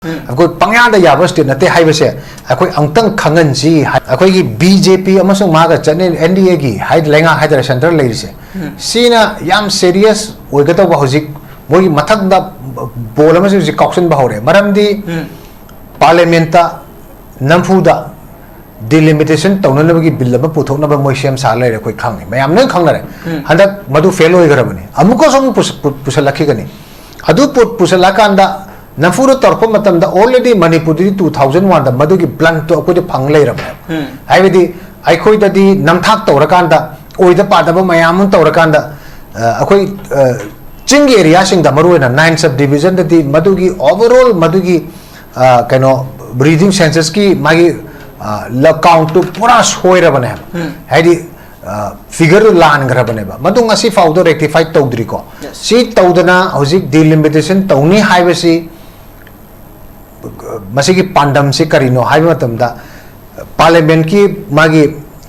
अखोई पंग्यादा याबा स्टेट नते हाइबसे अखोई अंगतंग खंगनजी अखोई की बीजेपी अमसुंग मागा चने एनडीए की हाइड लेंगा हाइदर सेंटर लेरिसे सीना याम सीरियस ओइगतबा हजिक मोगी मथकदा बोल अमसु जि कॉक्शन बहौरे मरमदी पार्लियामेंटा नंफुदा डिलिमिटेशन तौननबगी बिल अमा पुथोकनबा मोइ सेम सा लेरे अखोई खंगे मयाम न खंगनरे हंदक मदु फेल ओइगरबनी अमुको सम पुसलखिगनी अदु पुसलकांदा नफूर तौरप ऑलरेडी मणिपुर 2001 मधुगी प्लान तो अखोई फंग लेरबने हाइबदी अखोइददी नमथाक तौरकांदा ओइदा पादब मयाम तौरकांदा अखोई चिंग area Singh the मरुना 9 sub division ददी मधुगी overall मधुगी कनो ब्रीदिंग सेंसस की मागी काउंट तो पूरा सोइरबने हाइदी फिगर लान ग्रबने मधु ngasi फाउदो रेक्टिफाई तौद्री को सी तौदना हजिक डिलिमिटेशन तौनी हाइबसी मसिगी पांडम से करिनो हाइब मतमदा पार्लियामेंट की मागी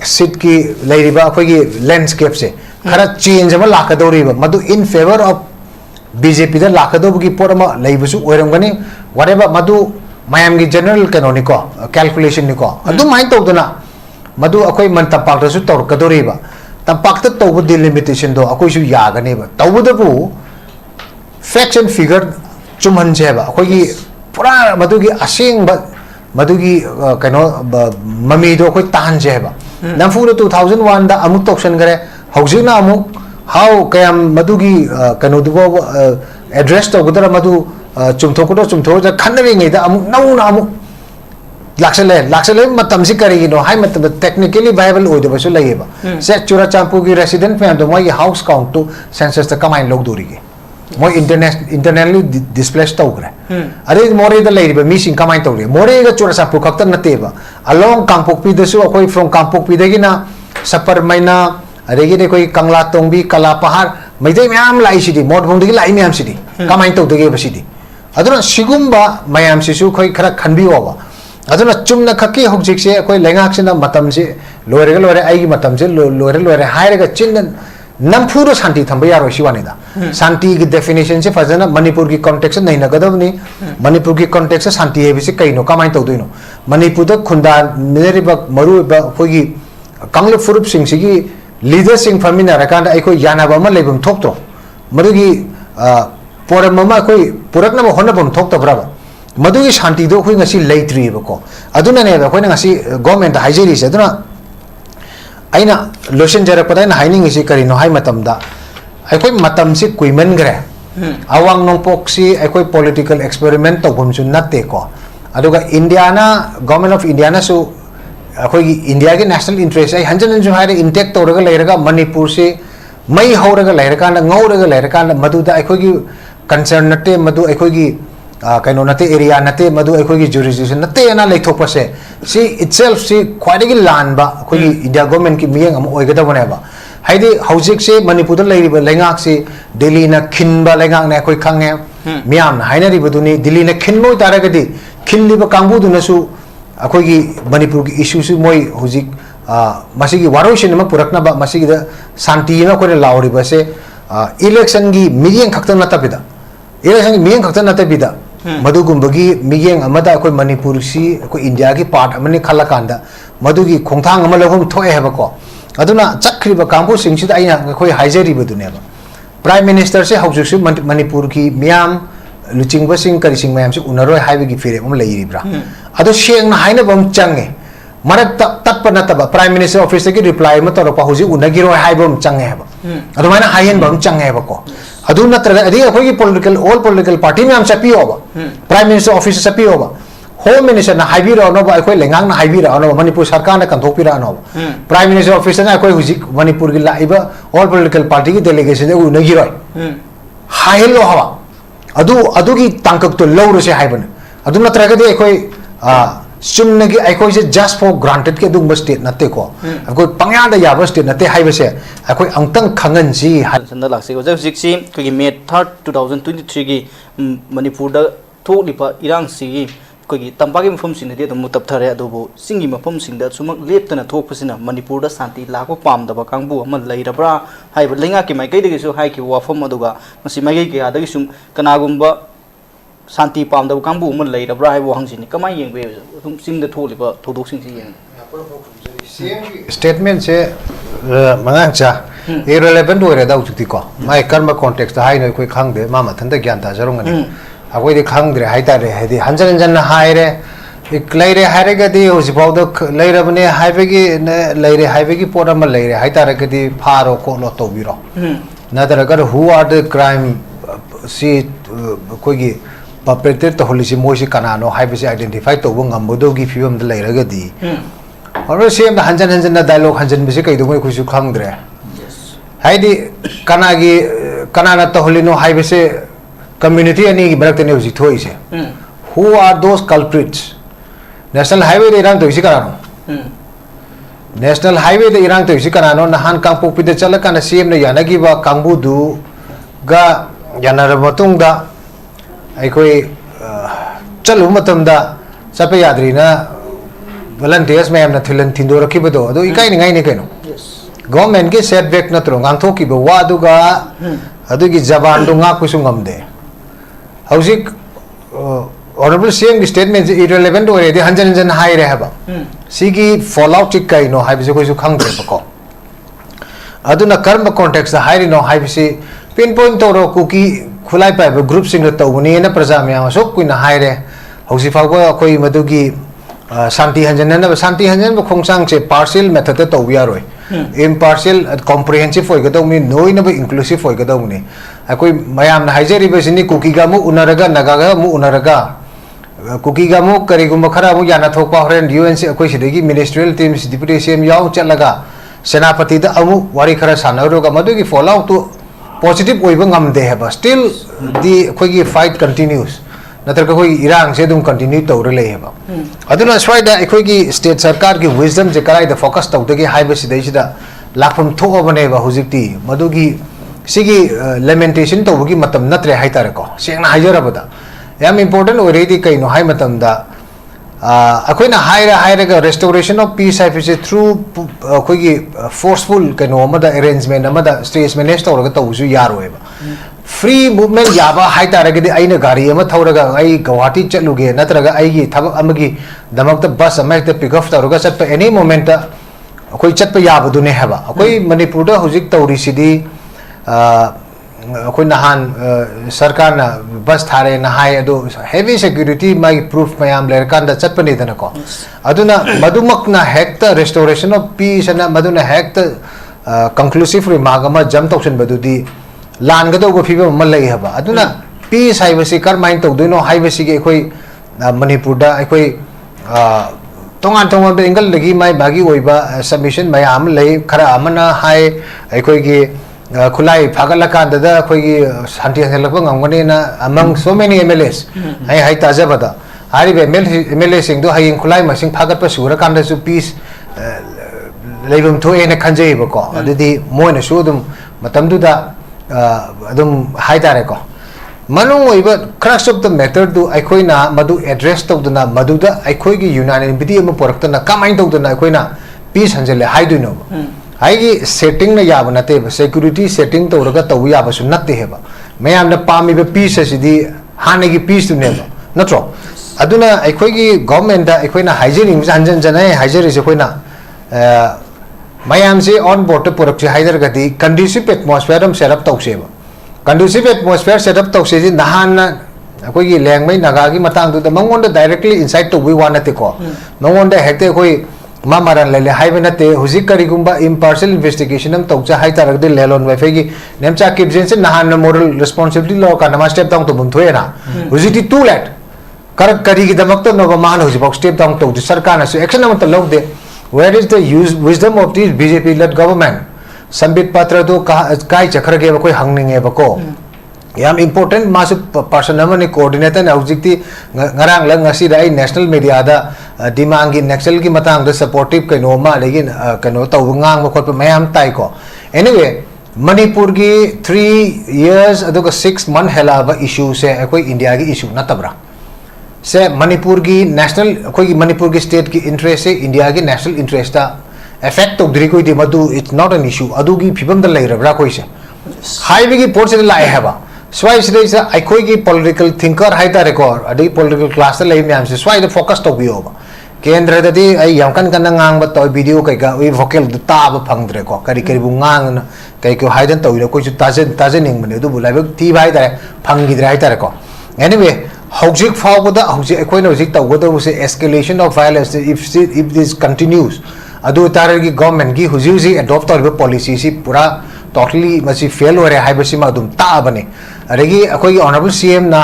सीट की लेरिबा अखोगी लैंडस्केप से खरा चेंज अमा लाकदौरिबा मधु इन फेवर ऑफ बीजेपी दा लाकदौबगी पोरमा लेबसु ओइरमगनी व्हाटएवर मधु मयाम की जनरल कैनोनिको कैलकुलेशन निको अदु माइन तौदना मधु अखोई मन तंपाक्तसु तौरकदौरिबा तंपाक्त तौब डिलिमिटेशन दो अखोइसु यागनेबा तौबदबु फैक्ट्स एंड फिगर चुमहनजेबा अखोगी पूरा मधुगी असेंग मधुगी कनो ममीदो अखोई तानजेबा नंफुर 2001 दा अमुक तौसन गरे हौजिना अमुक हाउ कयम मधुगी कनो दुबो एड्रेस तौगदरा मधु चुमथोकदो चुमथोजा खनरिङैदा अमुक नौना अमुक लाक्सले मतम से करिगिनो हाई मतम टेक्निकली वायबल ओइदबसु लैयेबा से चुराचांपू की रेसिडेंट में तो मोई हाउस काउंट टू सेंसस त कमाइन लोगदोरिगे मोई इंटरनली डिस्प्लेस तौग्रे अरे मोरे द लैरिबा मिसिंग कमाइन तौरे मोरे ग चुराचांपू खक्त नतेबा अलोंग कांपोकपी दसु अखोई फ्रॉम कांपोकपी दगिना सपर मैना अरेगिने कोई कंगला तोंबी कला पहाड़ मैदे म्याम लाइसिदी मोडभोंदगी लाई म्याम सिदी कमाइन तौदगे बसिदी अदुना सिगुम्बा म्याम सिसु खोई खरा खनबियोबा अदुना चुमना खकी हौजिक से अखोई लेंगाक्सिना मतम से लोरेगा लोरे आइगी मतम से लोरे हायरेगा चिन नंफुर शांति थंबा यारो शिवानेदा शांति की डेफिनेशन से फजना मणिपुर की कॉन्टेक्स्ट नहीं नगदबनी मणिपुर की कॉन्टेक्स्ट शांति है बिसे कइनो कमाइन तौदोइनो मणिपुर द खुंदा नेरिबा मरुबा खोगी कांगले फुरुप सिंह सिगी लीडर सिंह फमिना रकांदा अखोई यानाबा म लेबम थोक्तो मरुगी पोरम म अखोई पुरकना होनबम थोक्तब्राबा मधुगी शांति दो अखोई ngasi लेट्रीबको अदुना ने अखोइना ngasi गवर्नमेंट हाइजेरिस अदुना आइना लोशन जरपदा ना हाइनिंग इसी करिनो हाई मतमदा अखोई मतम से कुइमन ग्रे अवांग नोंपोक से अखोई पॉलिटिकल एक्सपेरिमेंट तौबमसु नते को अदुगा इंडियाना गवर्नमेंट ऑफ इंडियाना सु अखोई इंडिया के नेशनल इंटरेस्ट आई हंजन जो हारे इंटेक तौरगा लेरगा मणिपुर से मई हौरगा लेरका ngौरगा लेरका मधुदा अखोई कंसर्न नते मधु अखोई कहीं नते एरिया नते मधु अखोई जुरिडिक्शन नते ना लेथोपसे सी इटसेल्फ सी ख्वाइदगी लानबा अखोई इंडिया गवर्नमेंट की मियंग अम ओइगदबनेबा हाइदि हौजिक से मणिपुर द लेरिबा लेंगाक से दिल्ली ना खिनबा लेंगाक ने अखोई खंगे मियाम हाइनरिबदुनी दिल्ली ना खिनमो तारगदि खिनलिबा कांगबुदुनसु अखोई मणिपुर की इश्यू से मोई हौजिक मसिगी वारोइशन म पुरकनाबा मसिगी द शांति न कोने लावरिबा से इलेक्शन की मियंग खक्तन नतबिदा इलेक्शन की मियंग खक्तन नतबिदा मधुगुंबगी मियेंग अमदा अखोई मणिपुर सी अखोई इंडिया की पार्ट अमने खलकांदा मधुगी खोंथांग अमा लहम थोए हेबको अदुना चक्रिबा कांपु सिंगसिदा आइना अखोई हाइजेरिबदुनेबा प्राइम मिनिस्टर से हौजुसु मणिपुर की मियाम लुचिंगबा सिंग करिसिंग मयाम से उनरोय हाइबगी फिरे अम लेइरिब्रा अदो शेंगना हाइनबम चंगे मरक तत्प नतबा प्राइम मिनिस्टर ऑफिस की रिप्लाई म तोरपा हौजि उनगिरोय हाइबम चंगे हेबा अदुमाइना हाइयनबम चंगे हेबको अदु नत्रगा अदि अखोई पॉलिटिकल ऑल पॉलिटिकल पार्टी में हम चपियोबा प्राइम मिनिस्टर ऑफिस चपियोबा होम मिनिस्टर ना हाइबिरा नोबा अखोई लेंगांग ना हाइबिरा नोबा मणिपुर सरकार ना कंथोपिरा नोबा प्राइम मिनिस्टर ऑफिस ना अखोई हुजिक मणिपुर की लाइबा ऑल पॉलिटिकल पार्टी की डेलीगेशन दे उनगिरोय हाइलो हवा अदु की तांकक तो लौरसे हाइबन अदु नत्रगा दे अखोई चुमनगी अखोई से जस्ट फॉर ग्रांटेड के दुंग स्टेट नते को अखोई पंग्यादा याबा स्टेट नते हाइबसे अखोई अंगतंग खंगनजी संदा लाक्से जो जिक्सी कोई मे 3 2023 की मणिपुर दा थोलिपा इरांग सिगी कोई तंपागी मफम सिनदे दम तपथरे अदुबो सिंगी मफम सिंगदा सुमक लेपतना थोपसिना मणिपुर दा शांति लाको पामदबा कांगबु अम लैरबरा हाइब लेंगा के माइकैदगिसु हाइकी वाफम अदुगा मसि माइकै के आदगी सुम कनागुंबा शांति पामदब कांबू मन लेरब्रा हाइबो हंगसिनि कमाय येंबे तुम सिंग द थोलिबा थोदोकसिंग सि यें स्टेटमेंट से मंगांग चा irrelevant ओरे दा उचुति को माय कर्म कॉन्टेक्स्ट हाइ न कोई खांग दे मा मथन द ज्ञान ता जरोंगनि अकोइ दे खांग दे हाइ ता रे हेदि हंजन हंजन हाइ रे एक लेरे हाइ रे गदि उस बाउ द लेरबने हाइबेगी लेरे हाइबेगी पोरम लेरे हाइ ता रे गदि फारो को लो तो बिरो नदर कर हु आर द क्राइम सी कोई perpetrator to holisi moisi kanano haibisi identify to bungam bodogi film de leiragadi or same the hanjan hanjan na dialogue hanjan bisi kai dumoi khusu khangdre haidi kanagi kanana to holino haibisi community ani barakte ne usi thoi se who are those culprits national highway de irang to isi karano national highway de irang to isi karano nahan kangpok pide chalakana same na yanagi ba kangbu du ga yanara matung da अखोई चलु मतमदा चपे याद्रीना volunteers ma'am थिलन थिंदो रखिबदो अदो इकाई निगाई ने केनो government के setback नत्रो गांथोकिबो वादुगा अदुगी जबान दो गा कुसु ngамदे हौजिक ऑनरेबल सीएम की स्टेटमेंट इररिलेवेंट ओरेदि हंजन हंजन हाई रे हबा सिगी फॉल आउट चिक काई नो हाइबिसे कोइसु खंगदे बको अदुना कर्म कॉन्टेक्स्ट हाई नो हाइबिसे पिन पॉइंट तोरो कुकी खुलाई पाइब ग्रुप सिंग तौबनी न प्रजा म्याम सो कुइना हाइरे हौसि फागो अखोई मदुगी शांति हंजन शांति हंजन खोंगसांग से पार्शियल मेथड ते तौबिया रोय इम्पार्शियल कॉम्प्रिहेंसिव होइगदौनी नोइनब इंक्लूसिव होइगदौनी अखोई मयाम हाइजरिबसिनी कुकीगा मु उनरगा नगागा मु उनरगा कुकीगा मु करिगुम खरा मु याना थोकपा होरेन यूएनसी अखोई सिदगी मिनिस्ट्रियल टीम डिप्यूटी सीएम याव चलगा सेनापति द अमु वारी खरा सानरोगा मदुगी फॉल आउट टू positive ओइबं ngam दे है still the खोगी fight continues नतर कोई इरांग से दुम continue तो रले है अदुना स्वाइ दा खोगी स्टेट सरकार की wisdom जे कराई द फोकस तो दगे हाइबे सिदै सिदा लाखम थो बने बा हुजिकती मदुगी सिगी lamentation तो बगी मतम नत्रे हाइतारे को सेंगना हाइजरबदा याम important ओरेदी कइनो हाइ मतम दा अखोइना हाइरगा restoration of peace हाइफिसे through अखोगी forceful कइनो अमदा arrangement अमदा stage manage तौरगा तौसु यारोएबा free movement याबा हाइतारगदि आइना गाड़ी अमा थौरगा आई गुवाहाटी चलुगे नत्रगा आइगी थबक अमगी दमकत बस अमैते पिक अप तौरगा चत एनी मोमेंट अखोई चत याबदुने हेबा अखोई मणिपुर दा हुजिक तौरिसिदि अखोई नहान सरकार ना बस थारे नहाय अदो हेवी सिक्योरिटी माई प्रूफ मयाम लेर कांदा चतपनी दनको अदुना मदुमकना हेक्ट रेस्टोरेशन ऑफ पीस ना मदुना हेक्ट कंक्लूसिव रिमार्क अमा जम तौसन बदुदी लानगदो फिबम अमा लई हबा अदुना पीस हाइबसी करमाइन तौदुनो हाइबसी के अखोई मणिपुर दा अखोई तोंगान तोंगान एंगल लगी माई बागी ओइबा सबमिशन मयाम लई खरा अमना हाय अखोई की खुलाई फागलकांदा अखोई शांति हलक ngamgani among so many MLAs hai hai tajabada hari MLA sing do hai khulai masing phagat pa sura kanda su peace leibum tho ena khanjei bako adudi moina su dum matam du da adum hai tare ko manung oiba crux of the matter do akhoi na madu address to duna madu da akhoi gi unanimity am porakta na kamain to duna akhoi na peace hanjele hai du no आइगी setting ने याब नते security setting तो रगा तो याब सु नते हेबा मयाम न पामी बे piece सिदी हाने की पीस तु नेबा नत्रो अदुना अखोगी गवर्नमेंट दा अखोइना हाइजरिंग जानजन जनाय हाइजरि से कोइना मयाम से ऑन बोर्ड पुरक से हाइजर गति कंडीसिव एटमॉस्फेयर हम सेटअप तौसेबा कंडीसिव एटमॉस्फेयर सेटअप तौसे जी नहान अखोगी लैंग्वेज नागा की मतंग दु मंगोंड डायरेक्टली इनसाइड तो वी वान नते को मंगोंड हेक्टे कोई मामरन लेले हाइबे नते हुजिक करिगुंबा इम्पार्शियल इन्वेस्टिगेशन हम तौचा हाइ तारगदे लेलोन वाइफेगी नेमचा किबजेन से नहान मोरल रिस्पांसिबिलिटी लो का नमा स्टेप डाउन तो बुंथोएना हुजिटी टू लेट कर करिगी दमक तो नो मान हुजि बॉक्स स्टेप डाउन तो सरकार ना एक्शन हम तो लो दे where is the wisdom of this BJP led government Sambit Patra तो काय चखरगे कोई हंगनिंगे बको याम इम्पोर्टेंट मास पर्सन अमने कोऑर्डिनेटर औजिकती ngरang lang ngasi dai national media da dimang gi national gi matang da supportive kaino ma legin kaino taw ngang khot pa mayam tai ko anyway manipur gi 3 years aduga 6 month hela ba issue se akoi india gi issue na tabra se manipur gi national akoi gi manipur gi state gi interest se india gi national interest da affect to dri koi di madu it's not an issue adu gi phibam da lai rabra koi se highway की port से लाए है बा स्वाई से अखोई की political thinker है तारेको अदि पॉलिटिकल क्लास ले मैम से स्वाई फोकस तौबियोबा केंद्र ददी यमकन कन ngang तो वीडियो कई का वोकल ताब फंगद्रेको करी करी ngang कई को हाइदन तौइनो कोई ताजनिंग बने दु बुलाइब थी भाई तारे फंगिद्रे है तारेको एनीवे हौजिक फावबदा हौजिक अखोइन हौजिक तौगदो से escalation of violence if this continues अदु तारगी गवर्नमेंट की हुजी हुजी अडॉप्ट तौरिब पॉलिसी सी पूरा टोटली मसी फेल हो रहे है बसी मादुम ताबने अरेगी अखोई ऑनरेबल सीएम ना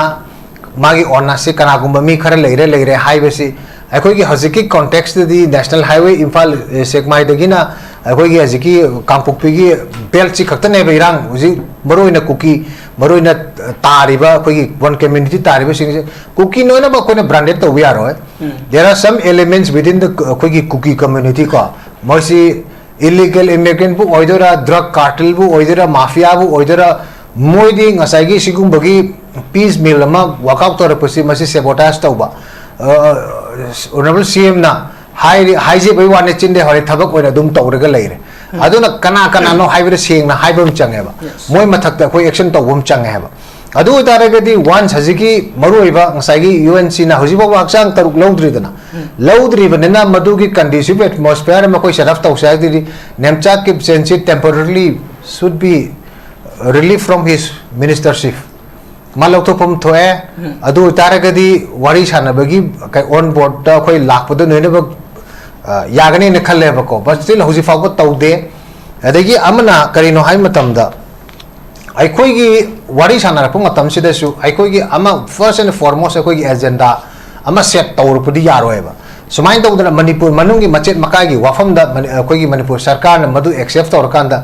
मागी ऑना से कनागुंबा मी खरा लेरे हाई बसी अखोई की हजिकी कॉन्टेक्स्ट दी नेशनल हाईवे इम्फाल सेकमाई दगिना अखोई की हजिकी कांगपुक्पी की बेल्ट सी खक्तने बेरांग हुजी मरोइना कुकी मरोइना तारिबा अखोई की वन कम्युनिटी तारिबा सिंग कुकी नोना बा कोने ब्रांडेड तो वी आर होय there are some elements within the अखोई की कुकी कम्युनिटी को मोसी illegal immigrant bu oidora drug cartel bu oidora mafia bu oidora moidi ngasai gi sigum bagi peace meal ma workout tor pasi masi sabotage tauba honorable cm na high je bai wane chinde hore thabak oina dum tawraga leire aduna kana no high sing na high bum change ba moi mathak ta koi action tawum change ba adu taragadi once haziki maruiba ngasai gi unc na hojiba waksang taruk lawdridana lawdribanena madu gi conducive atmosphere ma koi sharaf tawsai di nemcha ki sense temporarily should be relieved from his ministership malok to pum thoe adu taragadi wari sanabagi kai on board ta koi lakpado noina ba yagani ne khalle ba ko but still hoji faw tawde adagi amana karino hai matamda अखोई की वारी सानरप मतमसिदसु अखोई की अमा first and foremost अखोई की agenda अमा set तौरपदी यारोएबा सुमाइन तौदना Manipur मनुंगी मचेत मकागी वाफमदा अखोई की मणिपुर सरकार न मधु एक्सेप्ट तौरकांदा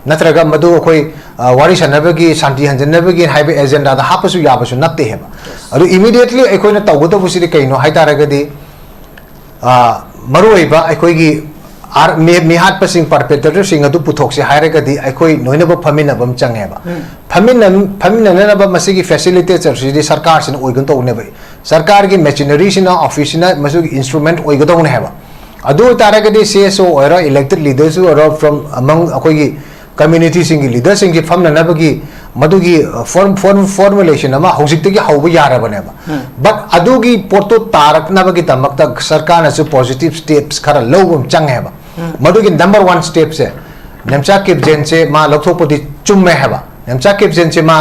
नत्रगा मधु अखोई वारी सानबगी शांति हंजनबगी हाइबे एजेंडा दा हापसु याबसु नत्ते हेबा अदु इमीडिएटली अखोइना तौगदबुसिदि कइनो हाइतारगदी मरुइबा अखोई की आर मिहात पसिंग परपेट्रेटर सिंग अदु पुथोक्से हायरगदी अखोई नोइनब फमिनबम चंगेबा फमिननब मसिगी फैसिलिटेटर सिदि सरकार सिन ओइगन तौनेबा सरकार की मशीनरी सिना ऑफिस सिना मसुगी इंस्ट्रूमेंट ओइगदौने हेबा अदु तारगदी सीएसओ ओरा इलेक्टेड लीडर्स ओरा फ्रॉम अमंग अखोई कम्युनिटी सिंग लीडर्स सिंग फमननबगी मदुगी फॉर्मुलेशन अमा हौजिक्तगी हौबा यारबनेबा बट अदुगी पोर्टो तारकनबगी तमक्ता सरकार नसु पॉजिटिव स्टेप्स खरा लौबम चंगेबा मदुगी नंबर 1 स्टेप से नेमचा किपजेन से मा लौथोपदि चुम्मे हेबा नेमचा किपजेन से मा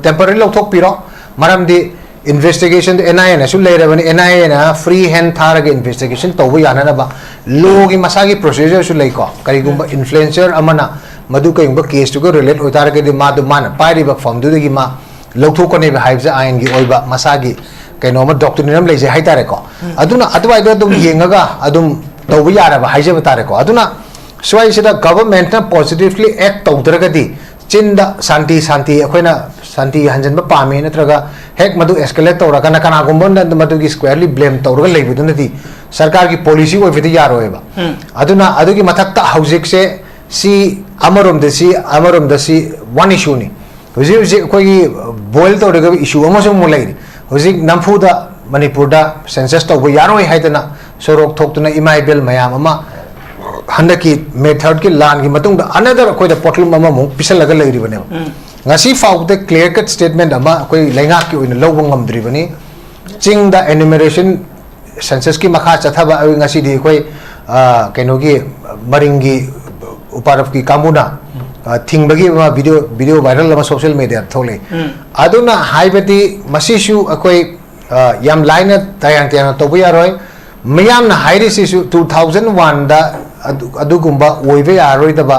टेम्पररी लौथोक पिरो मरमदि इन्वेस्टिगेशन एनआईए नसु लेरबनि एनआईए ना फ्री हैंड थारगे इन्वेस्टिगेशन तौबो याननबा लोगी मसागी प्रोसीजर सु लेको करिगुंबा इन्फ्लुएंसर अमना मधु कइंबा केस टुगो रिलेट ओइतारगे मादु माना पाइरिबा फॉर्मदुदगी मा लौथोकने हाइबसे आयन की ओइबा मसागी कइनोमा डॉक्टरिनम लेजे हाइतारेको अदुना अदवाइदो दुम येंगगा अदुम तौबो यारबा हाइजेबा तारेको अदुना स्वाइसिदा गवर्नमेंट ना पॉजिटिवली एक्ट तौदरगदी चिंदा शांति अखोइना शांति हंजनबा पामे नत्रगा हेक मधु एस्केलेट तौरकना कनागुंबन मधुगी स्क्वायरली ब्लेम तौरगा लेबदुनदी सरकार की पॉलिसी ओइबदि यारोएबा अदुना अदुगी मथक्ता हौजिक से सी अमरोमदसी वन इशू नि हुजी अखोइगी बॉइल तौरगा इशू अमसु मुलैरि हुजी नंफुदा मणिपुरदा सेंसस तौबो यारोय हाइदना सोरोक थोक्तुना इमाइबेल मयाम अमा हंदकी मेथड की लान की मतुंग अनदर अखोइदा पोर्टल अमा मु पिसलगा लेरिबने ngasi फाउद क्लियर कट स्टेटमेंट अमा अखोइ लैंगा की ओइन लौब ngamdribani Ching the enumeration census की मखा चथबा ngasi di अखोइ कैनोगी मरिंगी उपारफ की कामुना थिंगबगी वीडियो वायरल अमा सोशल मीडिया थोले अदुना हाइबति मसिसु अखोइ याम लाइन तयांग तयांग तोबु यारोय मयामना हाइरिसिसु 2001 दा अदुगुंबा ओइबे यारोइदबा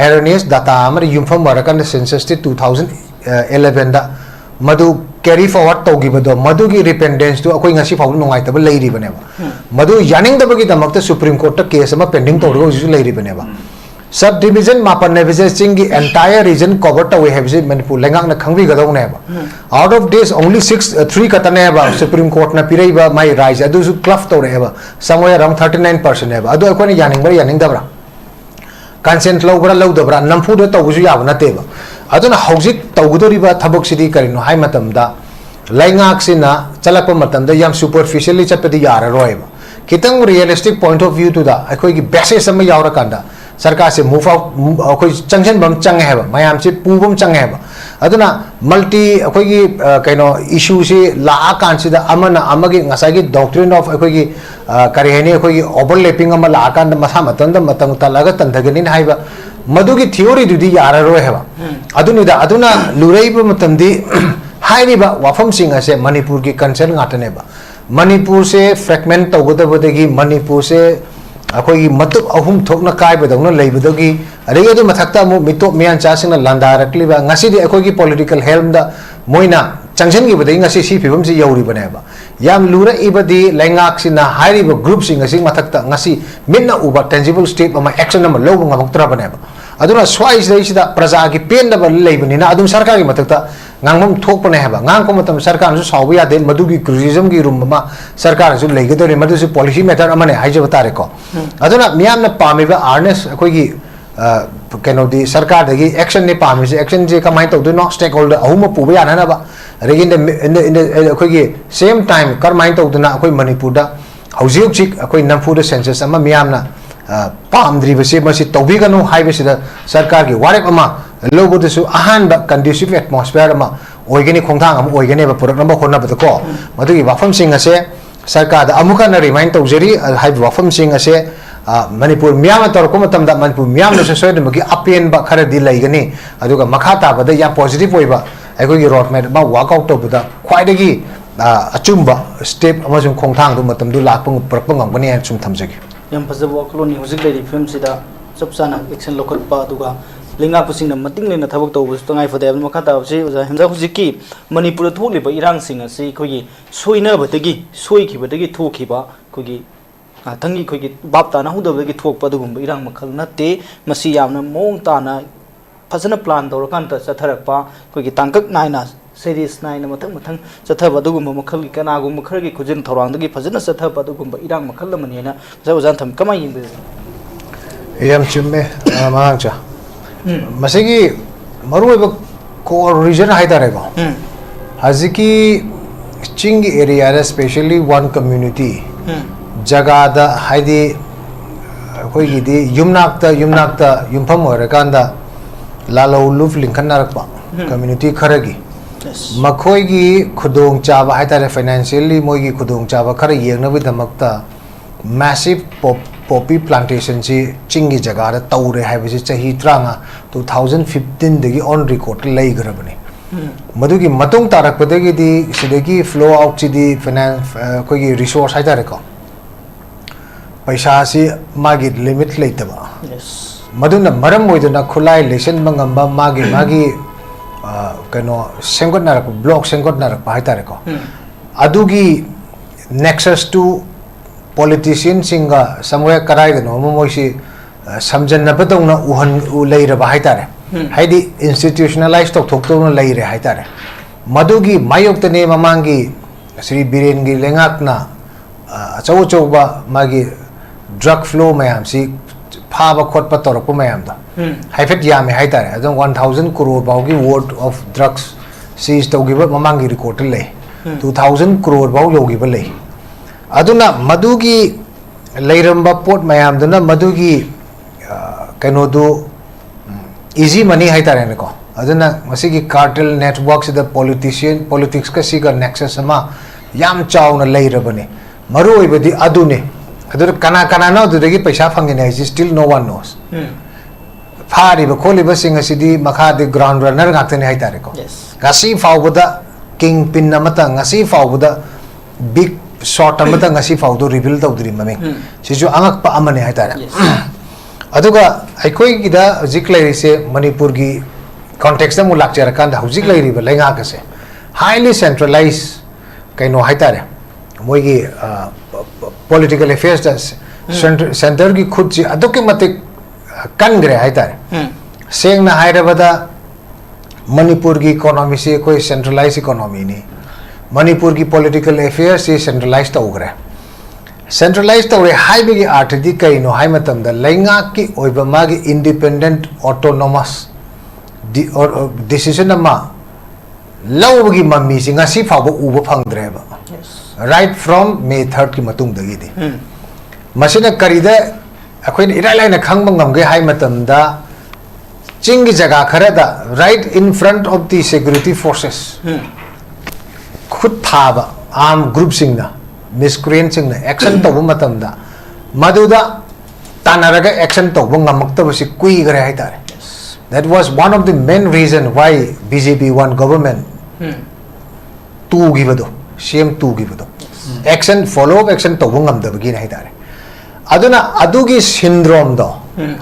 एरनेस डाटा अमर यूफम वरकन सेंसस 2011 दा मधु कैरी फॉरवर्ड तौगिबदो मधु की रिपेंडेंस तो अखोइ ngasi फाउ नोंगाइतब लेरिबनेबा मधु यानिंगदबगी दमकत सुप्रीम कोर्ट केस अमा पेंडिंग तौरगो जिसु लेरिबनेबा सब डिवीजन मापन नेविजे चिंग की एंटायर रीजन कवर तवे हेबजे मणिपुर लेंगांग न खंगबी गदौनेबा आउट ऑफ दिस ओनली 3 कतनेबा सुप्रीम कोर्ट न पिरेबा माई राइज अदुसु क्लफ तौरेबा समवेयर अराउंड 39% नेबा अदु अखोइ यानिंगबा यानिंगदबरा कंसेंट लौबरा लौदबरा नंफुद तौबुसु याब नतेबा अदुना हौजिक तौगदोरिबा थबकसिदी करिनो हाइ मतमदा लैंगाक्सिना चलप मतमदा याम सुपरफिशियली चपदि याररोयबा खितंग रियलिस्टिक पॉइंट ऑफ व्यू टुदा अखोइ की बेसिस अमा यावरकांदा सरकार से मूव आउट अखोइ चंगजन बम चंगे हेबा मयाम से पूबम चंगे हेबा aduna multi akogi kaino issue si la kan sida amana amagi ngasagi doctrine of akogi karihani akogi overlapping ama la kan da masa matanda matang talaga tandagani haiba madugi theory dudi yara ro heba aduna lurai ba matamdi hairiba wafam singa se manipur ki concern ngatane ba manipur se fragment tawgada badagi manipur se अखोई मतुक अहुम थोकना काय बदौना लेबदगी अरेगे दु मथक्ता मु मितो मियान चासिंगना लांदारकलिबा ngasi अखोई political helm दा Moina चंगसन की बदई ngasi सी फिबम से यौरी बनेबा याम लुरा इबदी लेंगाक सिना हाइरिबा ग्रुप सिंग ngasi मथक्ता ngasi मिन्ना उबा टेंजिबल स्टेप अमा एक्शन नम लोब ngमक्तरा बनेबा अदुना स्वाइस देसिदा प्रजा की पेनदब लेबनिना अदुम सरकार की मथक्ता ngangbam thokpane haba ngang ko matam sarkar su sawu ya de madugi criticism gi room ma sarkar su leigedore madu su policy matter amane haije batare ko aduna miyam na pamiba awareness akoi gi keno di sarkar dagi action ne pami se action je kamai to do no stakeholder ahuma puba ya na ba regin de akoi gi same time karmai to do na akoi manipur da hauji chik akoi nampu da census ama miyam na pamdri base ma si tobi ganu haibe se da sarkar gi warep ama लोगों तो अहम conducive atmosphere में खोंथांग ओइगने पुरक्नब होनबदको मदुगी वाफमसिंग असे सरकार अमुका न remind तौजरी HYBE वाफमसिंग असे मणिपुर मियाम तौरको मतमदा मणिपुर मियाम न सोयदमगी open बा खरदी लैगनी अदुगा मखा ताबदा या पॉजिटिव ओइबा अखोगी रोड मैप मा वर्कआउट तौबदा ख्वाइदगी अचुंबा स्टेप अमसुम खोंथांग दु मतमदु लाकपंग पुरक्पंग ngani सुम थमजगी यम फजबो कलोनी हुजिक लेरि फिल्म सिदा सबसाना एक्शन लोकलपा दुगा लिंगा पुसिंग न मतिंग लेना थबक तौबस तंगाई फदे मखा ताबसे ओजा हमजा हुजिकी मणिपुर थोलिबा इरांग सिंग असि खोगी सोइनबदगी सोइखिबदगी थोखिबा खोगी थंगी खोगी बाप ताना हुदबदगी थोकपा दुगुंबा इरांग मखल नते मसि यामना मोंग ताना फजना प्लान तौरकान त चथरपा खोगी तांकक नायना सीरीज नायना मथंग मथंग चथबा दुगुंबा मखल की कनागुंबा खरगी खुजिन थौरांदगी फजना चथबा दुगुंबा इरांग मखल लमनेना ओजा थम कमाय यिंबे यम चुम्मे मांगचा मसेगी मरुब कोर रीजन हाइदारेगो हजिकी चिंग एरिया स्पेशली वन कम्युनिटी जगह हाइदी अखोइगिदी युमनाक्ता युमफम होरकांदा लालो लुफ लिंखनरकपा कम्युनिटी खरगी मखोइगी खुदोंग चाबा हाइदारे फाइनेंशियली मोइगी खुदोंग चाबा खर येंगनबिदमक्ता मैसिव पॉपी प्लांटेशन से चिंगी जगह तौरे है चाही 2015 दगी ऑन रिकॉर्ड लेग्रबने मधुगी मतुंग तारकपदगी सिदगी फ्लो आउट सिदी फाइनेंस कोई रिसोर्स हाइदारेको पैसा से मागी लिमिट लेतबा मधुना मरम मोइदना खुलाई लेसन मंगंबा मागी कनो सेंगोटनारक ब्लॉक सेंगोटनारक हाइदारेको अदुगी nexus to politician singa somewhere karai no moisi samjannabadona uhan leiraba haitare haidi institutionalized thokto leire haitare madugi mayokta ne mamangi Sri Biren gi lengakna achau magi drug flow mayam si phaba khotpa torap mayam da haifet yame haitare adon 1000 crore baugi worth of drugs seized togiba mamangi record le 2000 crore bau yogiba le aduna madugi leiramba pot mayam duna madugi kanodu easy money haitare ne ko aduna masigi cartel networks the politics ka siga nexus ama yam chawna leirabane maru oibadi adune adur kana na adudagi paisa phangine is still no one knows phari ba kholi ba singa sidi makha de ground runner ngaktene haitare ko ngasi fawbuda king pin namata ngasi fawbuda big short amata ngasi fawdo reveal tawdri mameng siju angakpa amane haitare aduga aikoi gida hujik lairi se manipur gi context mu lakchara kan da hujik lairi ba lenga ka se highly centralized kaino haitare moi gi political affairs da center gi khud ji aduke matik kan gre haitare seng na hairabada manipur gi economy se koi centralized economy ni manipur ki political affairs se centralized tawgre centralized tawre haibe gi artidi kaino haimatam da lenga ki oiba magi independent autonomous decision ama lawgi mammi singa si fawo uba phangdre ba right from May 3rd ki matung dagi di masina karida akoin irai laina khangba ngamge haimatam da चिंगी जगह खरे दा right in front of the security forces खुद थाबा arm group सिंगना miscreant सिंगना action तब मतमदा Madhuda तानरगा action तब ngamक्तबसी कुई गरे है तारे that was one of the main reason why BJP won government two givado same two givado action follow up action tब ngamdabagi है तारे अदुना अदुगी syndrome दो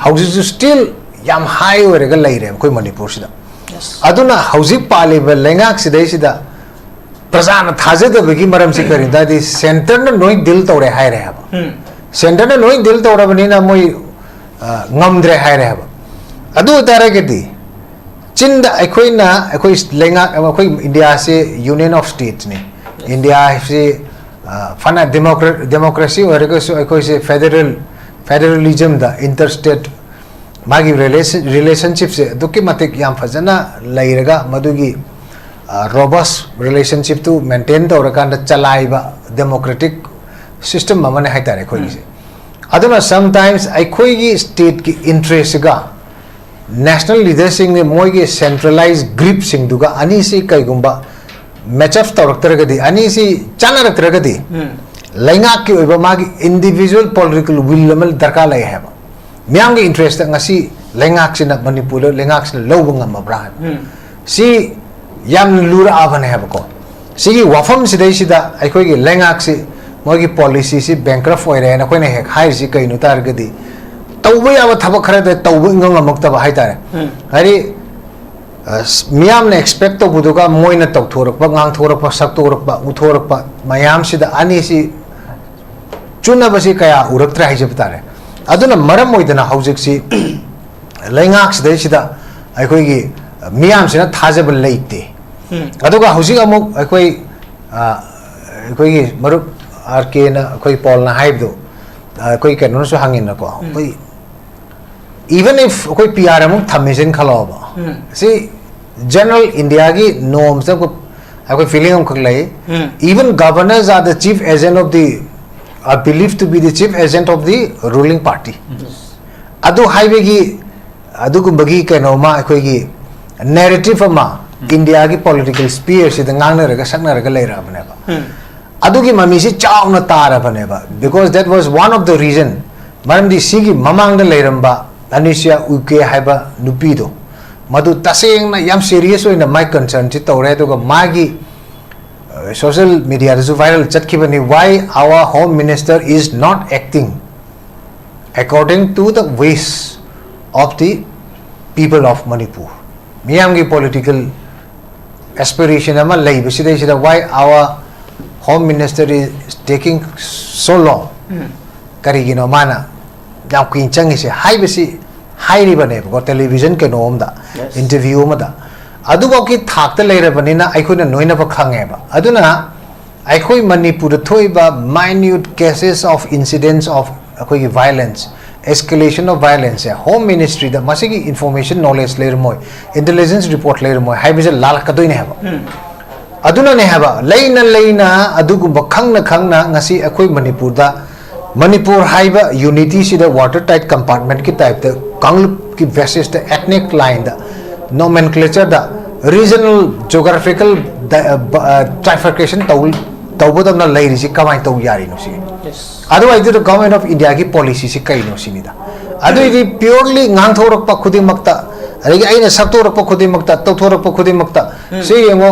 houses still yam high ओरेगा लाइरे कोई मणिपुर सिदा अदुना हाउसिंग पालिब लेंगाक सिदा प्रजान थाजदबगी मरम से करी दादी सेंटर न नोई दिल तोड़े हाय रहे हब सेंटर न नोई दिल तोड़ा बनीना मोई ngамद्रे हाय रहे हब अदु तारे केती चिंदा अखोइना अखोइ लेंगा अखोइ इंडिया से यूनियन ऑफ स्टेट्स ने इंडिया से फना डेमोक्रेसी ओरेगा सो अखोइ से फेडरलिज्म दा इंटर स्टेट मागी रिलेशनशिप से दुकी मतिक याम फजना लाइरगा मधुगी robust relationship to maintain the organda chalaiba democratic system mamane haitare khoi se aduna sometimes ai khoi gi state ki interest ga national leadership ne moi gi centralized grip sing duga ani si kai gumba match up tawrak di ani si chanarak taragadi lainga ki oiba magi individual political will level darka lai haba myam gi interest ngasi lainga sina manipur lainga sina lobu ngamabra si yam lura avan है बको सिगी वफम सिदे सिदा अखोई की लेंगाक से मोगी policy से बैंक्रफ्ट होय रे न कोई ने हेक हाई से कई नुतार गदी तौबे अब थबक खरे दे तौबे ngong amok तब हाई तारे हरी मियाम ने एक्सपेक्ट तो बुदुगा मोय न तौ थोरक प ngang थोरक प sak थोरक प उथोरक प मयाम सिदा अनि सि चुना बसी कया उरक त्रा हाई जब तारे अदुना मरम मोइदना हौजिक सि लेंगाक सिदे सिदा अखोई की मियाम सिना थाजब लेते अदुगा हौजिक अमुक अखोई अखोई मरुप आरके ना अखोई पॉल ना हाइब दो अखोई कैनो सो हांगिन ना को अखोई even if अखोई पीआर अमुक थमिजन खलाओबा सी जनरल इंडिया की नॉर्म्स को अखोई फीलिंग अमुक खलाई even governors are the chief agent of the are believed to be the chief agent of the ruling party अदु हाइवे की अदु गुंबगी कैनो मा अखोई की narrative अमा इंडिया की political sphere से दंगांगने रखा सकने रखा ले रहा बने बा अदुगी मम्मी से चाव न तारा बने बा because that was one of the reason मरम दी सी की ममांग ने ले रंबा अनिशिया उके है बा नुपीदो मधु तसेंग ना यम serious हो इन्हें my concern चित्ता हो रहे तो का मागी social media जो viral चट की बनी why our home minister is not acting according to the wish of the people of Manipur मियाम की political aspiration अमा लई बसिदे सिदा why our home minister is taking so long करी गिनो माना जाम क्वीन चंगी से हाई बसी हाई री बने बको टेलीविजन के नोम दा इंटरव्यू में दा अदुबो की थाकते ले रहे बनी ना आइखो ने नोइना पर खांगे बा अदुना आइखो मणिपुर थोई बा minute cases of incidents of आइखो की violence escalation of violence है home ministry दा मसे की information knowledge ले रमोय intelligence report ले रमोय हाई बिजे लाल कदोई ने हबा अदुना ने हबा लेना अदुगु बखंग ना ngasi आइखो मणिपुर दा मणिपुर हाइबा यूनिटी सिदा वाटर टाइट कंपार्टमेंट की टाइप दा कांगलुप की वेसेस दा एथनिक लाइन दा nomenclature दा regional geographical trifurcation तौबदम ना लेरी सी कमाई तौ यारी नो सी otherwise the government of India की policy सी कई नो सिनिदा अदुई purely ngang थोरक प खुदी मक्ता अरेगी आइने सब थोरक प खुदी मक्ता तौ थोरक प खुदी मक्ता सी येमो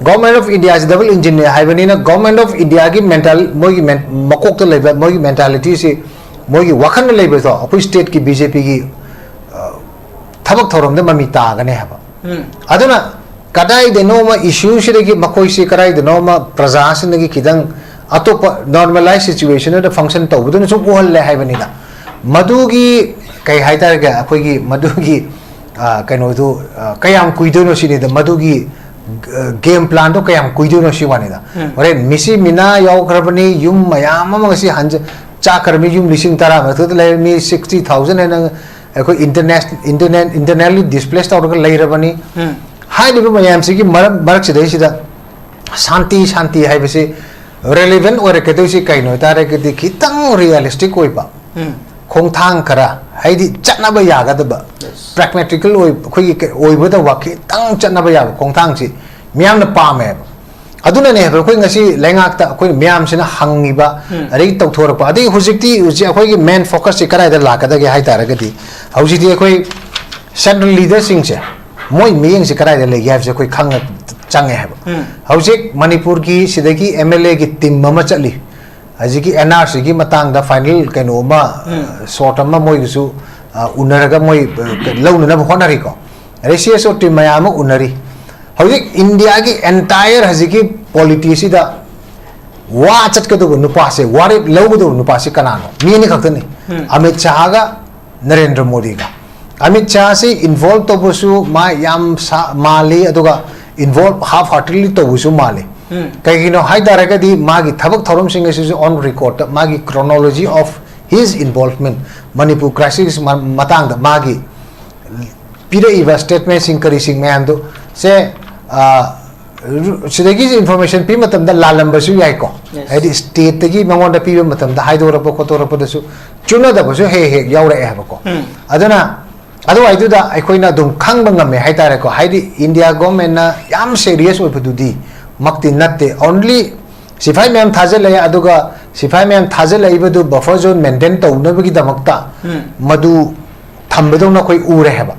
government of India is double engine हाइबनी ना government of India की mental मोगी मकोक तो लेबा मोगी mentality सी मोगी वखन लेबा तो अपनी state की BJP की थबक थोरम दे ममी तागने हबा अदुना कदाई देनो मा इश्यू से की मकोई से कराई देनो मा प्रजासन की किदंग अतोप नॉर्मलाइज सिचुएशन द फंक्शन तौबदुन सु कोहल ले हाइबनी दा मधुगी कई हाइतार के अखोगी मधुगी कनो दो कयाम कुइदोनो सिने द मधुगी गेम प्लान तो कयाम कुइदोनो सिवानी दा अरे मिसी मिना याव खरबनी युम मयाम मगसी हंज चा करमी युम लिसिंग तरा मथु ले मी 60000 एन अखो इंटरनली डिस्प्लेस तौर ले रबनी हाई लिबो मयाम से की मरक से देसिदा शांति है बसे relevant और के तो सी कई नो तारे के खितंग रियलिस्टिक कोई पा खोंथांग खरा हाइदि चटनाबा यागदबा pragmatical ओइबदा वाखि तंग चटनाबा याब खोंथांग सि मियामना पामे aduna ne ba khoi ngasi lengak ta khoi myam sina hangiba ari tawthor pa adi hujikti uji khoi gi main focus se karai da lakada ge hai tara gadi hujikti khoi central leader sing se moi miyeng se karai da le yaf se khoi khang change ha hujik manipur ki sidagi mla gi team ma chali hajiki nrc gi matang da final kaino ma short ma moi su unaraga moi launa na honari ko rcs team ma ma unari हौजिक India की entire हजिकी polity सिदा वा चटकदो नुपासे वारे लौगदो नुपासे कनानो मीनी खक्तनी अमित शाह का नरेंद्र मोदी का अमित शाह से इन्वॉल्व तो बसु मा याम माले अदुगा इन्वॉल्व हाफ हार्टेडली तो बसु माले कहिनो हाई दारगदी मागी थबक थरम सिंह से ऑन रिकॉर्ड मागी chronology of his involvement Manipur crisis मतांग मागी पीरे इवा स्टेटमेंट सिंह करी सिंह मैम दो से सिदगी इन्फॉर्मेशन पी मतलब दा लालंबसु याई को हाइदि स्टेट तगी मंगोंदा पीबे मतलब दा हाइदोरप खोतोरप दसु चुना दबसु हे हे यावरे हबको अदना अदो आइदुदा अखोइना दुम खंग बंगमे हाइतारे को हाइदि इंडिया गवर्नमेंट ना याम सीरियस ओइबदुदी मक्ति नत्ते ओनली सिफाई मैम थाजले अदुगा सिफाई मैम थाजले इबदु बफर जोन मेंटेन तौनबगी दमक्ता मदु थंबदौना कोई उरे हबा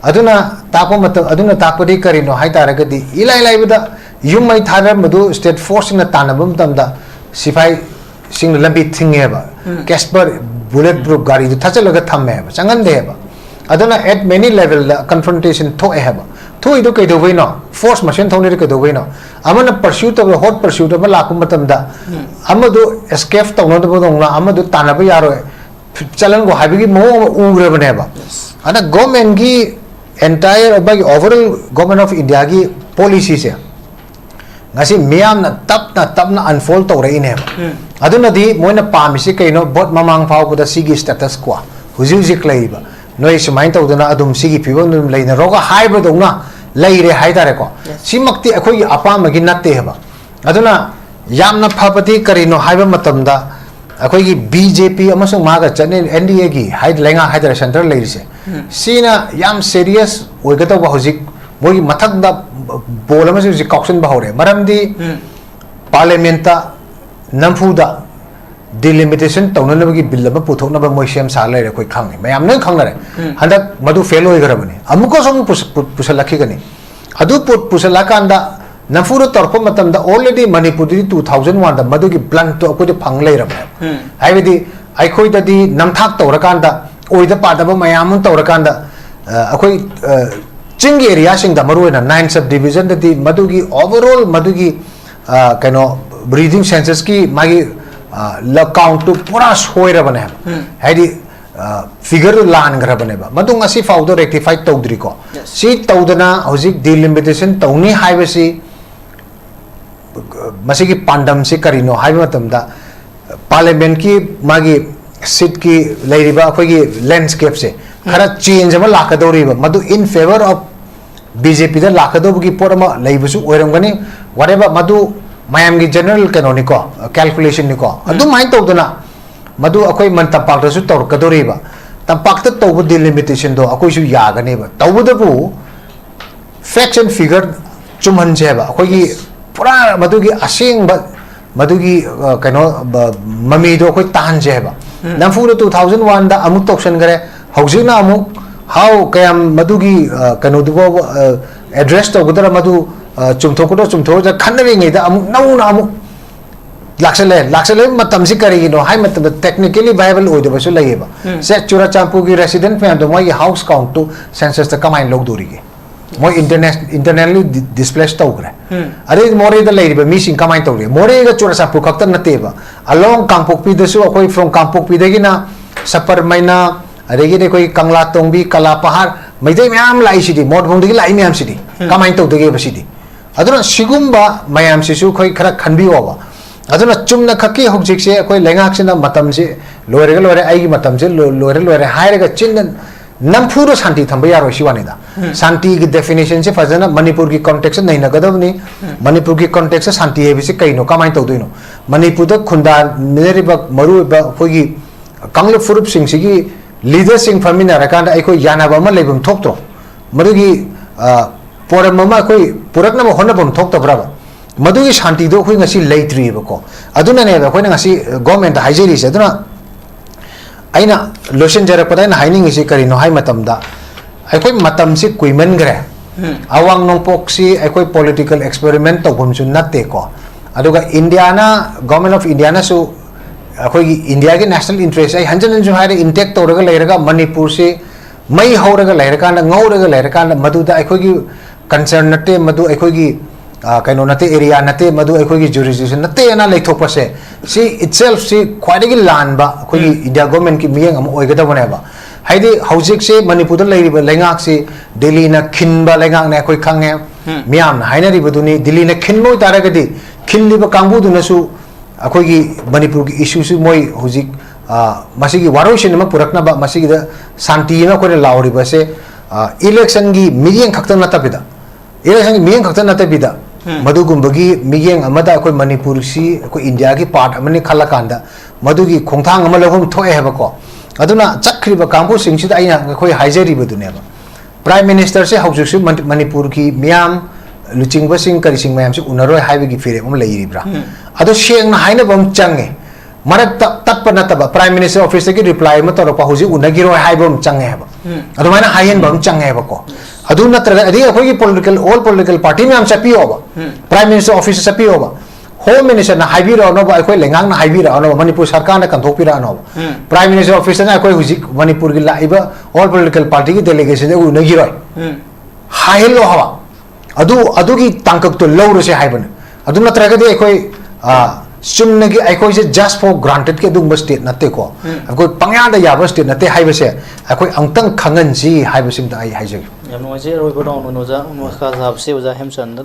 aduna tapo matam aduna tapodi karino hai taragadi ilai laibada yumai thara madu state force na tanabam tamda sifai sing lambi thingeba casper bulletproof gari du thachalaga thamme ba changan deba aduna at many level the confrontation tho heba tho idu kai do no force machine thone kai do no amana pursuit of hot pursuit of lakum matamda amadu escape tawno do na amadu tanaba yaro chalan go habigi mo ugre baneba ana government gi entire overall government of India की policy से ngasi miyam na tap na unfold to rain he aduna di moina pam si kaino bot mamang phau ko da sigi status quo huji klaiba noi sumai to duna adum sigi phibon dum leina roga haiba dona leire haidare ko simakti akhoi apam gi natte heba aduna yamna phapati karino haiba matamda अखोई की BJP अमसुंग मागा चने NDA की hide लेंगा Haider centre लेरी से सीना याम serious ओइगतो बहुजिक मोगी मथक दा बोल अमसु जि कॉक्शन बहोरे मरमदी पार्लियामेंटा नमफुदा डिलिमिटेशन तौननबगी बिल अब पुथोनब मोइसेम सा लेरे कोई खांगे मयाम न खांगरे हंदक मदु फेल होय गरबनी अमुको सम पुसलखी गनी अदु पुसलकांदा नफूरो तर्प मतमदा ऑलरेडी मणिपुर 2001 दा मदुगी प्लान तो अकोदे फंग लेरबे हाइबेदी आइखोइददी नमथाक तौरकांदा ओइदा पादब मयाम तौरकांदा अखोइ चिंग एरिया सिंग दा मरुना 9 सब डिवीजन ददी मदुगी ओवरऑल मदुगी कनो ब्रीदिंग सेंसस की मागी ल काउंट टू पूरा सोइरबने हाइदी फिगर लान ग्रबने बा मदुंग असि फाउदो रेक्टिफाई तौद्री को सी तौदना हजिक डिलिमिटेशन तौनी हाइबसी मसिगी पांडम से करिनो हाइब मतमदा पार्लियामेंट की मागी सीट की लेरिबा अखोगी लैंडस्केप से खरा चेंज अमा लाकदौरिबा मदु इन फेवर ऑफ बीजेपी दा लाकदौबगी पोरमा लेबसु ओइरमगनी व्हाटएवर मदु मयाम की जनरल कैनोनिको कैलकुलेशन निको अदु माइन तौदना मदु अखोई मन तंपाक्तसु तौरकदौरिबा तंपाक्त तौब डिलिमिटेशन दो अखोइसु यागनेबा तौबदबु फैक्ट्स एंड फिगर चुमहनजेबा अखोगी पूरा मदुगी असेंग मदुगी कनो ममीदो अखोई तानजेबा नफुनो 2001 दा अमुक तौसन गरे हौजिना अमुक हाउ कयम मदुगी कनो दुबो एड्रेस तौगदरा मदु चुमथोकदो चुमथो जा खनरिङैदा अमुक नौना अमुक लाक्सले मतम से करिनो हाई मतलब टेक्निकली वायबल ओइदबसु लयेबा से चुराचांपू की रेसिडेंट में तो मोई हाउस काउंट टू सेंसस त कमाइन लोगदोरिगे मोई इंटरनली डिस्प्लेस तौग्रे अरे मोरे द लेरिबा मिसिंग कमाइन तौरे मोरे ग चुराचांपू खक्त नतेबा अलोंग कांपोकपी दसु अखोई फ्रॉम कांपोकपी दगिना सपर मैना अरेगी ने कोई कंगला तोंबी कला पहाड़ मैदे म्याम लाइसिदी मोडभोंदगी लाई म्याम सिदी कमाइन तौदगे बसिदी अदुना सिगुम्बा म्याम सिसु खोई खरा खनबियोबा अदुना चुमना खकी हौजिक से अखोई लेंगाक्सिना मतम से लोरे आइगी मतम से लोरे हायरगा चिन नमफुरो शांति थंबा यारो शिवानिदा शांति की डेफिनेशन से फजना मणिपुर की कॉन्टेक्स्ट नहीं नगदबनी मणिपुर की कॉन्टेक्स्ट शांति है बिसे कइनो कमाइन तौदइनो मणिपुर द खुंदा नेरिबा मरुबा खोगी कांग्रेस फुरुप सिंह सिगी लीडर सिंह फमिना रकांड अखोई यानाबा अमा लेबम थोक्तो मदुगी पोरम अमा अखोई पुरकना होनबम थोक्तब्राबा मदुगी शांति दो अखोई ngasi लेट्रीबको अदुना ने अखोई ngasi गवर्नमेंट हाइजेरी से अदुना अइना लोशन जरपदा ना हाइनिंग इसे करिनो हाइ मतमदा अखोई मतम से कुइमन ग्रे अवांग नोंपोक से अखोई पॉलिटिकल एक्सपेरिमेंट तौबम सु नते को अदुगा इंडिया ना गवर्नमेंट ऑफ इंडिया ना सु अखोई इंडिया के नेशनल इंटरेस्ट आई हंजन जो हारे इंटेक्ट तौरगा लेरगा मणिपुर से मई हौरगा लेरका ngौरगा लेरका मदुदा अखोई कंसर्न नते मदु अखोई कहीं नते एरिया नते मदु अखोई जुरिसडिक्शन नते ना लेथोपसे सी इटसेल्फ सी ख्वाइदगी लानबा अखोई इंडिया गवर्नमेंट की मियंग अम ओइगदबनेबा हाइदे हौजिक से मणिपुर दा लेरिबा लेंगाक से दिल्ली ना खिनबा लेंगाक ने अखोई खंगे मियाम ना हाइनरिबदुनी दिल्ली ना खिनमो तारगदी खिनलिबा कांगबुदुनसु अखोई मणिपुर की इश्यू से मोई हौजिक मसीगी वारोइशन में पुरकना मसीगी शांति में अखोई लाउरिबा से इलेक्शन की मियंग खक्तन नतबिदा इलेक्शन की मियंग खक्तन नतबिदा मधुगुंबगी मियंग अमदा अखोई मणिपुर सी अखोई इंडिया की पार्ट अमने खलकांदा मधुगी खोंथांग अमा लहम थोए हेबको अदुना चक्रिबा कांगबु सिंगसिदा आइना अखोई हाइजरिबदुनेबा प्राइम मिनिस्टर से हौजिक मणिपुर की मियाम लुचिंग सिंह करिसिंग मैम से उनरोय हाइबगी फिरे हम लेरिब्रा अदो शेंगना हाइनबम चंगे मरक तत्प नतबा प्राइम मिनिस्टर ऑफिस की रिप्लाई म तोरपा हुजी उनगिरोय हाइबम चंगे हेबा अदो माइना हाइयनबम चंगे हेबको अदु नत्रगा अदि अखोई पॉलिटिकल ऑल पॉलिटिकल पार्टी में हम चपियोबा प्राइम मिनिस्टर ऑफिस चपियोबा होम मिनिस्टर ना हाइबिरा नोबा अखोई लेंगांग ना हाइबिरा नोबा मणिपुर सरकार ना कंथोपिरा नोबा प्राइम मिनिस्टर ऑफिस ना अखोई हुजी मणिपुर की लाइबा ऑल पॉलिटिकल पार्टी की डेलीगेशन दे उनगिरोय हाइलो हवा अदुगी तांकक तो लौरसे हाइबन अदु नत्रगदि अखोई चुमनगी अखोई से जस्ट फॉर ग्रांटेड के दुंग स्टेट नते को अखोई पंग्यादा याबा स्टेट नते हाइबसे अखोई अंतंग खंगन जी हाइबसिम ता आई हाइजे याम नोजे रोय बडोन नोजा मखा साहब से उजा हेमचंद